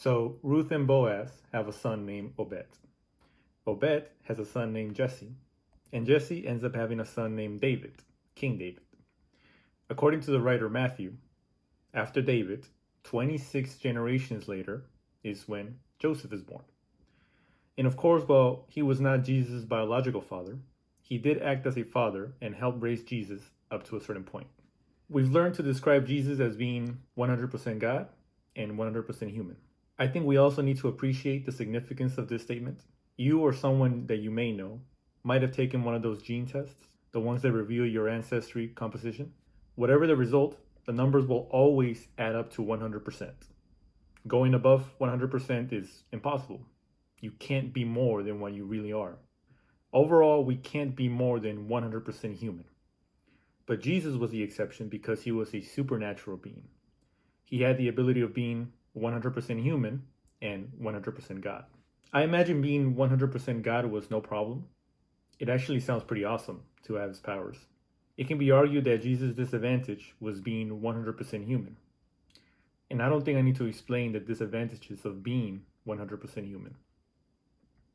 So Ruth and Boaz have a son named Obed. Obed has a son named Jesse, and Jesse ends up having a son named David, King David. According to the writer Matthew, after David, 26 generations later is when Joseph is born. And of course, while he was not Jesus' biological father, he did act as a father and helped raise Jesus up to a certain point. We've learned to describe Jesus as being 100% God and 100% human. I think we also need to appreciate the significance of this statement. You or someone that you may know might have taken one of those gene tests, the ones that reveal your ancestry composition. Whatever the result, the numbers will always add up to 100%. Going above 100% is impossible. You can't be more than what you really are. Overall, we can't be more than 100% human. But Jesus was the exception because he was a supernatural being. He had the ability of being 100% human and 100% God. I imagine being 100% God was no problem. It actually sounds pretty awesome to have his powers. It can be argued that Jesus' disadvantage was being 100% human. And I don't think I need to explain the disadvantages of being 100% human.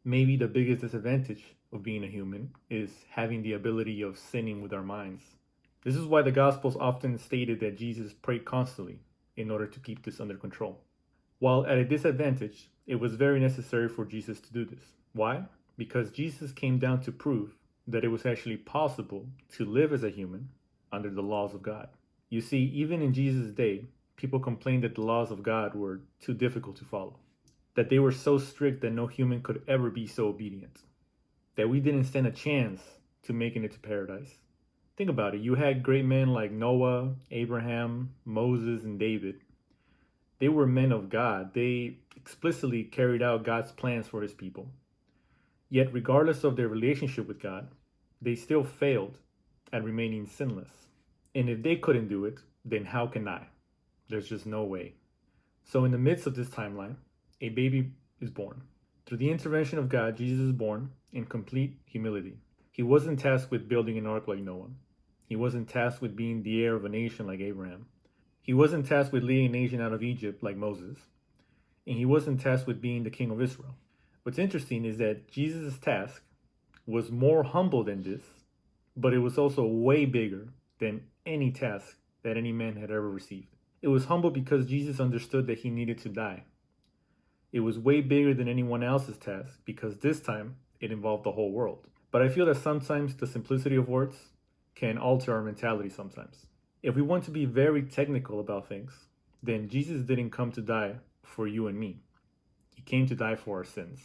Maybe the biggest disadvantage of being a human is having the ability of sinning with our minds. This is why the Gospels often stated that Jesus prayed constantly in order to keep this under control. While at a disadvantage, it was very necessary for Jesus to do this. Why? Because Jesus came down to prove that it was actually possible to live as a human under the laws of God. You see, even in Jesus' day, people complained that the laws of God were too difficult to follow, that they were so strict that no human could ever be so obedient, that we didn't stand a chance to making it to paradise. Think about it. You had great men like Noah, Abraham, Moses, and David. They were men of God. They explicitly carried out God's plans for his people. Yet, regardless of their relationship with God, they still failed at remaining sinless. And if they couldn't do it, then how can I? There's just no way. So in the midst of this timeline, a baby is born. Through the intervention of God, Jesus is born in complete humility. He wasn't tasked with building an ark like Noah. He wasn't tasked with being the heir of a nation like Abraham. He wasn't tasked with leading a nation out of Egypt like Moses. And he wasn't tasked with being the king of Israel. What's interesting is that Jesus' task was more humble than this, but it was also way bigger than any task that any man had ever received. It was humble because Jesus understood that he needed to die. It was way bigger than anyone else's task because this time it involved the whole world. But I feel that sometimes the simplicity of words can alter our mentality sometimes. If we want to be very technical about things, then Jesus didn't come to die for you and me. He came to die for our sins.